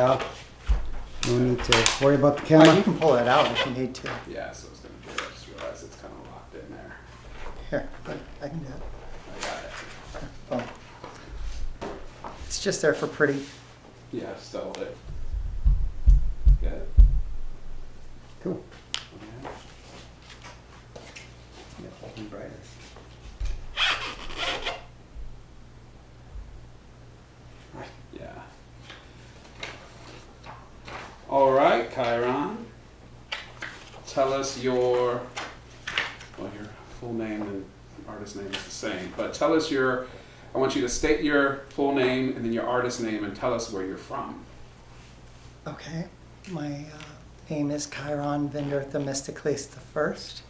pal. No need to worry about the Oh, camera. you can pull it out if you need to. Yeah, so it's going to do it. I just realized it's kind of locked in there. Here, I can do it. I got it. Oh. It's just there for pretty. Yeah, settled it. Get it? Cool. Okay. Yeah, open brighter. Yeah. All right, Cheiron. Tell us your full name and artist name is the same, but tell us I want you to state your full name and then your artist name and tell us where you're from. Okay. My name is Cheiron Themistocles the First.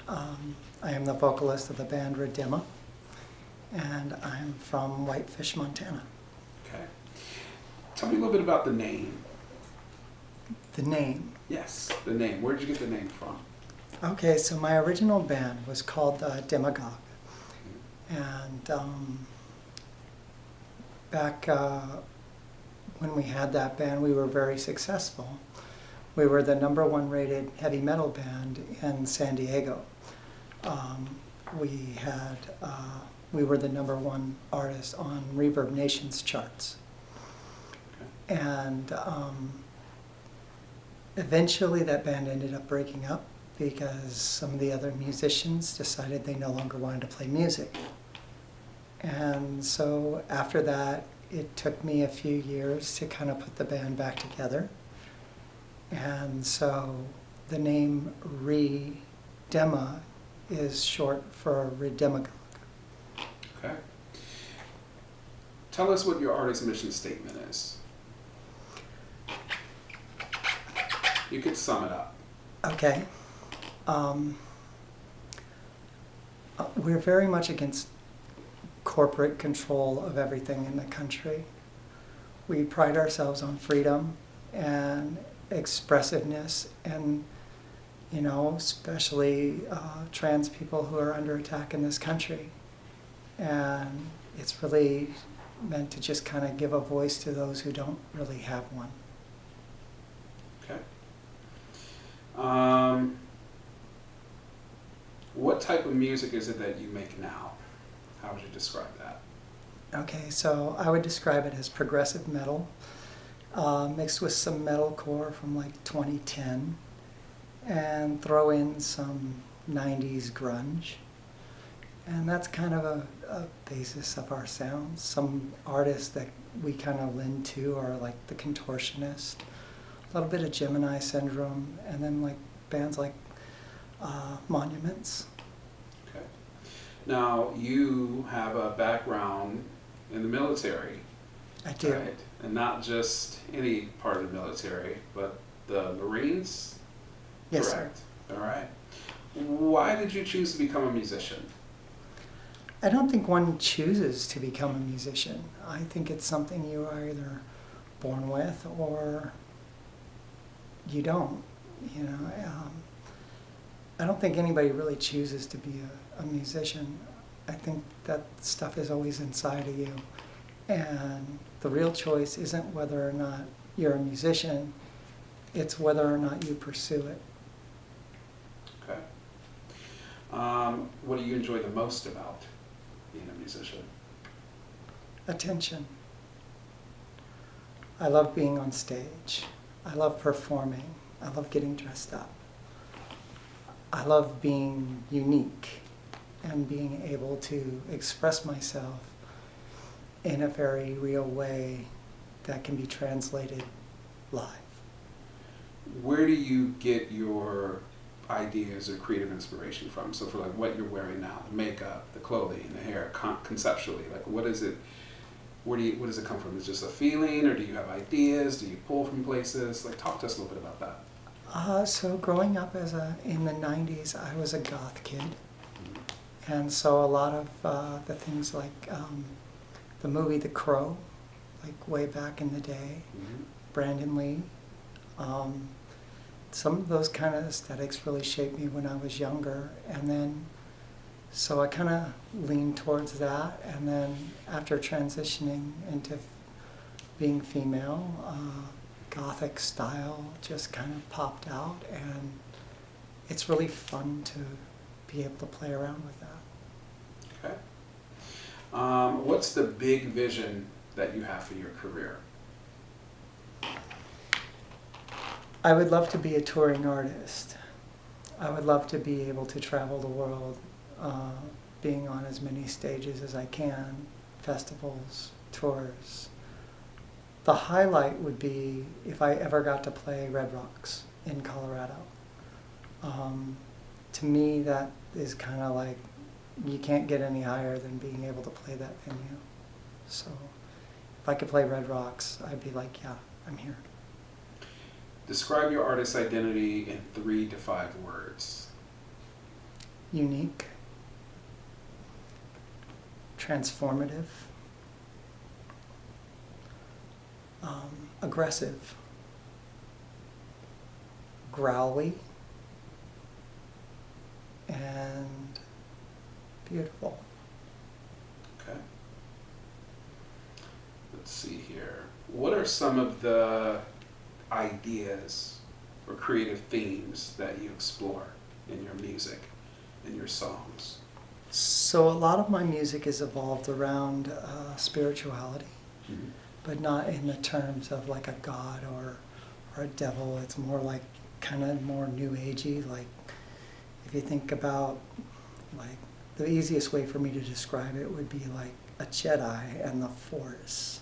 I am the vocalist of the band ReDemA, and I'm from Whitefish, Montana. Okay. Tell me a little bit about the name. The name. Yes, the name. Where did you get the name from? Okay, so my original band was called DemaGagh. And back when we had that band, we were very successful. We were the #1 rated heavy metal band in San Diego. We were the #1 artist on Reverb Nation's charts. Okay. And eventually that band ended up breaking up because some of the other musicians decided they no longer wanted to play music. And so after that, it took me a few years to kind of put the band back together. And so the name ReDemA is short for ReDemAGagh. Okay. Tell us what your artist mission statement is. You could sum it up. Okay. We're very much against corporate control of everything in the country. We pride ourselves on freedom and expressiveness, and especially trans people who are under attack in this country. And it's really meant to just kind of give a voice to those who don't really have one. Okay. What type of music is it that you make now? How would you describe that? Okay, so I would describe it as progressive metal, mixed with some metalcore from like 2010, and throw in some 90s grunge. And that's kind of a basis of our sounds. Some artists that we kind of lend to are like The Contortionist, a little bit of Gemini Syndrome, and then like bands like Monuments. Okay. Now, you have a background in the military. I do. Right? And not just any part of the military, but the Marines? Yes, Correct. All right. Why did you choose to become a musician? I don't think one chooses to become a musician. I think it's something you are either born with or you don't. I don't think anybody really chooses to be a musician. I think that stuff is always inside of you. And the real choice isn't whether or not you're a musician, it's whether or not you pursue it. Okay. What do you enjoy the most about being a musician? Attention. I love being on stage. I love performing. I love getting dressed up. I love being unique and being able to express myself in a very real way that can be translated live. Where do you get your ideas or creative inspiration from? So for like what you're wearing now, the makeup, the clothing, the hair, conceptually, like what is it? Where does it come from? Is it just a feeling, or do you have ideas? Do you pull from places? Like, talk to us a little bit about that. So growing up in the 90s, I was a goth kid. And so a lot of the things like the movie The Crow, like way back in the day, Brandon Lee, some of those kind of aesthetics really shaped me when I was younger. And then, so I kind of leaned towards that. And then after transitioning into being female, Gothic style just kind of popped out, and it's really fun to be able to play around with that. Okay. What's the big vision that you have for your career? I would love to be a touring artist. I would love to be able to travel the world, being on as many stages as I can, festivals, tours. The highlight would be if I ever got to play Red Rocks in Colorado. To me, that is kind of like, you can't get any higher than being able to play that venue. So if I could play Red Rocks, I'd be like, yeah, I'm here. Describe your artist's identity in 3 to 5 words. Unique, transformative, aggressive, growly, and beautiful. Okay. Let's see here. What are some of the ideas or creative themes that you explore in your music, in your songs? So a lot of my music is evolved around spirituality, Mm-hmm. but not in the terms of like a god or a devil. It's more like kind of more new agey. Like if you think about, like, the easiest way for me to describe it would be like a Jedi and the Force.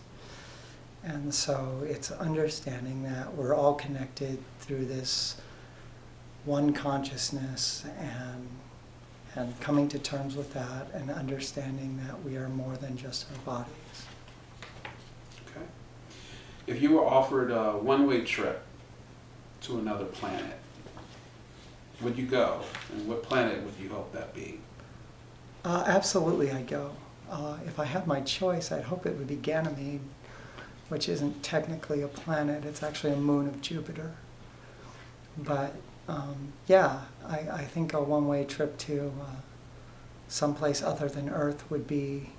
And so it's understanding that we're all connected through this one consciousness, and coming to terms with that, and understanding that we are more than just our bodies. Okay. If you were offered a one-way trip to another planet, would you go? And what planet would you hope that be? Absolutely, I'd go. If I had my choice, I'd hope it would be Ganymede, which isn't technically a planet. It's actually a moon of Jupiter. But yeah, I think a one-way trip to someplace other than Earth would be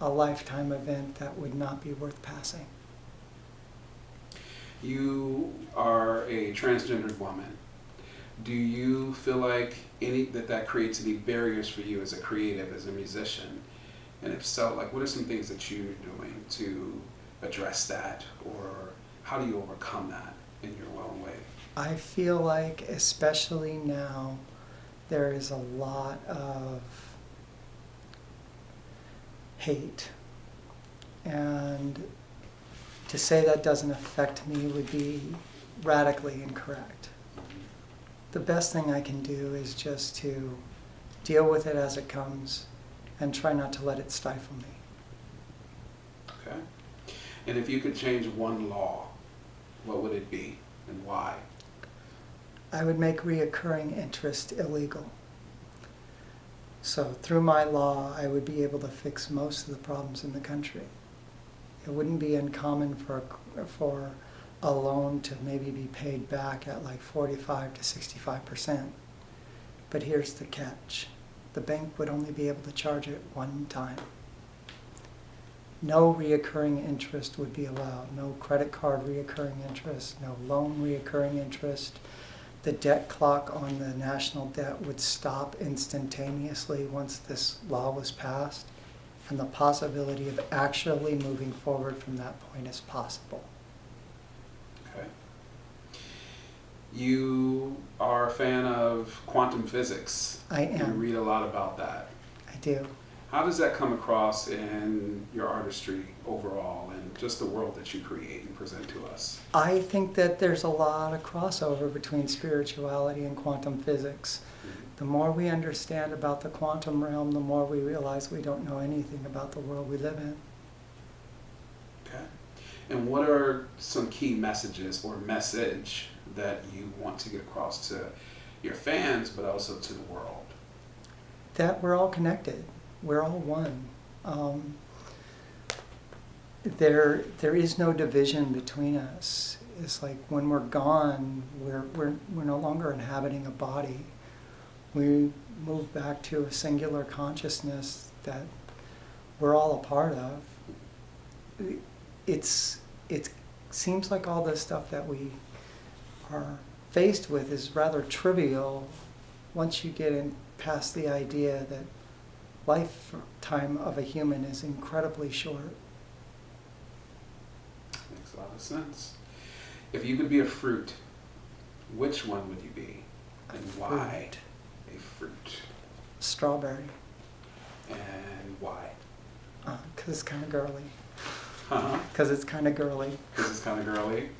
a lifetime event that would not be worth passing. You are a transgendered woman. Do you feel like that creates any barriers for you as a creative, as a musician? And if so, like, what are some things that you're doing to address that, or how do you overcome that in your own way? I feel like, especially now, there is a lot of hate. And to say that doesn't affect me would be radically incorrect. The best thing I can do is just to deal with it as it comes and try not to let it stifle me. Okay. And if you could change one law, what would it be and why? I would make reoccurring interest illegal. So through my law, I would be able to fix most of the problems in the country. It wouldn't be uncommon for a loan to maybe be paid back at like 45 to 65%. But here's the catch. The bank would only be able to charge it one time. No reoccurring interest would be allowed. No credit card reoccurring interest, no loan reoccurring interest. The debt clock on the national debt would stop instantaneously once this law was passed, and the possibility of actually moving forward from that point is possible. Okay. You are a fan of quantum physics. I am. You read a lot about that. I do. How does that come across in your artistry overall and just the world that you create and present to us? I think that there's a lot of crossover between spirituality and quantum physics. The more we understand about the quantum realm, the more we realize we don't know anything about the world we live in. Okay. And what are some key messages or message that you want to get across to your fans, but also to the world? That we're all connected. We're all one. There is no division between us. It's like when we're gone, we're no longer inhabiting a body. We move back to a singular consciousness that we're all a part of. it seems like all the stuff that we are faced with is rather trivial once you get in past the idea that lifetime of a human is incredibly short. Makes a lot of sense. If you could be a fruit, which one would you be, and why? A fruit. Strawberry. And why? Because it's kind of girly. Huh? Because it's kind of girly. Because it's kind of girly.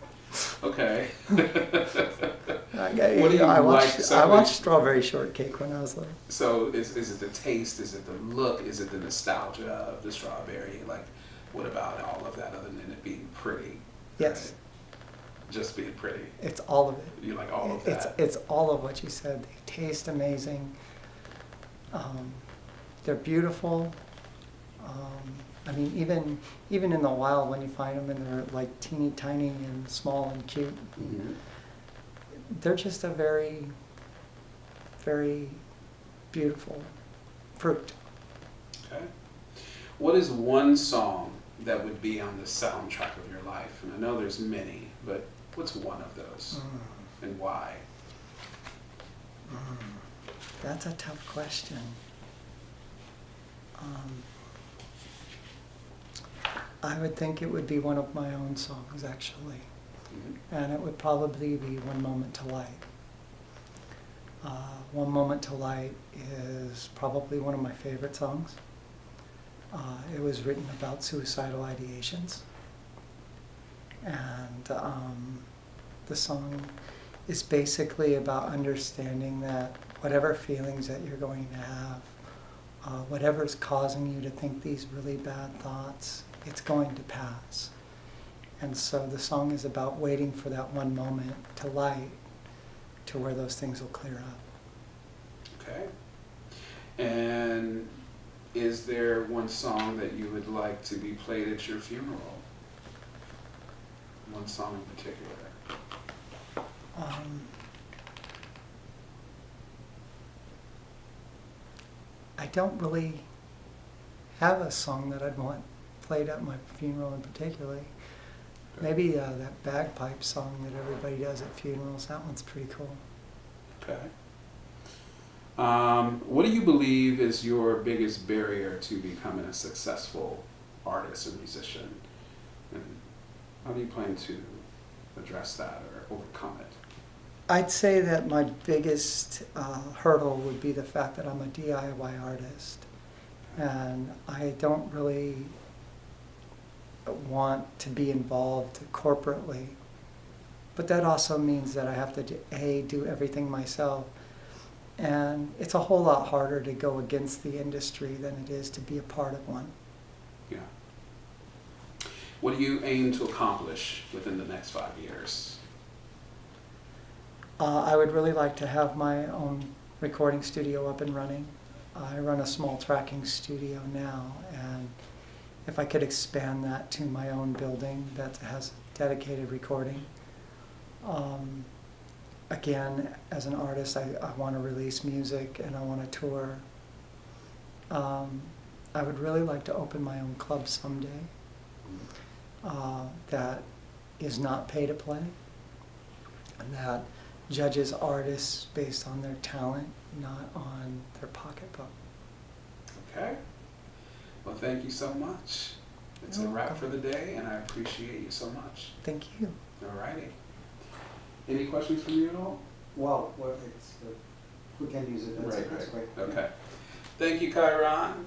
Okay. I, What do you I like watched, so I much? watched Strawberry Shortcake when I was little. So is it the taste? Is it the look? Is it the nostalgia of the strawberry? Like, what about all of that other than it being pretty? Yes. Right? Just being pretty. It's all of it. You like all of that? It's all of what you said. They taste amazing. They're beautiful. I mean, even in the wild, when you find them and they're like teeny tiny and small and cute, Mhm. they're just a very, very beautiful fruit. Okay. What is one song that would be on the soundtrack of your life? And I know there's many, but what's one of those, and why? That's a tough question. I would think it would be one of my own songs, actually. Mhm. And it would probably be One Moment to Light. One Moment to Light is probably one of my favorite songs. It was written about suicidal ideations. And the song is basically about understanding that whatever feelings that you're going to have, whatever's causing you to think these really bad thoughts, it's going to pass. And so the song is about waiting for that one moment to light, to where those things will clear up. Okay. And is there one song that you would like to be played at your funeral? One song in particular? I don't really have a song that I'd want played at my funeral in particular. Maybe that bagpipe song that everybody does at funerals, that one's pretty cool. Okay. What do you believe is your biggest barrier to becoming a successful artist or musician? And how do you plan to address that or overcome it? I'd say that my biggest hurdle would be the fact that I'm a DIY artist. And I don't really want to be involved corporately. But that also means that I have to do everything myself. And it's a whole lot harder to go against the industry than it is to be a part of one. Yeah. What do you aim to accomplish within the next 5 years? I would really like to have my own recording studio up and running. I run a small tracking studio now, and if I could expand that to my own building that has dedicated recording. Again, as an artist, I want to release music and I want to tour. I would really like to open my own club someday that is not pay to play, and that judges artists based on their talent, not on their pocketbook. Okay. Well, thank you so much. It's a You're wrap welcome. for the day, and I appreciate you so much. Thank you. All righty. Any questions from you at all? Well, it's, we can use it, that's great. Okay. Thank you, Cheiron.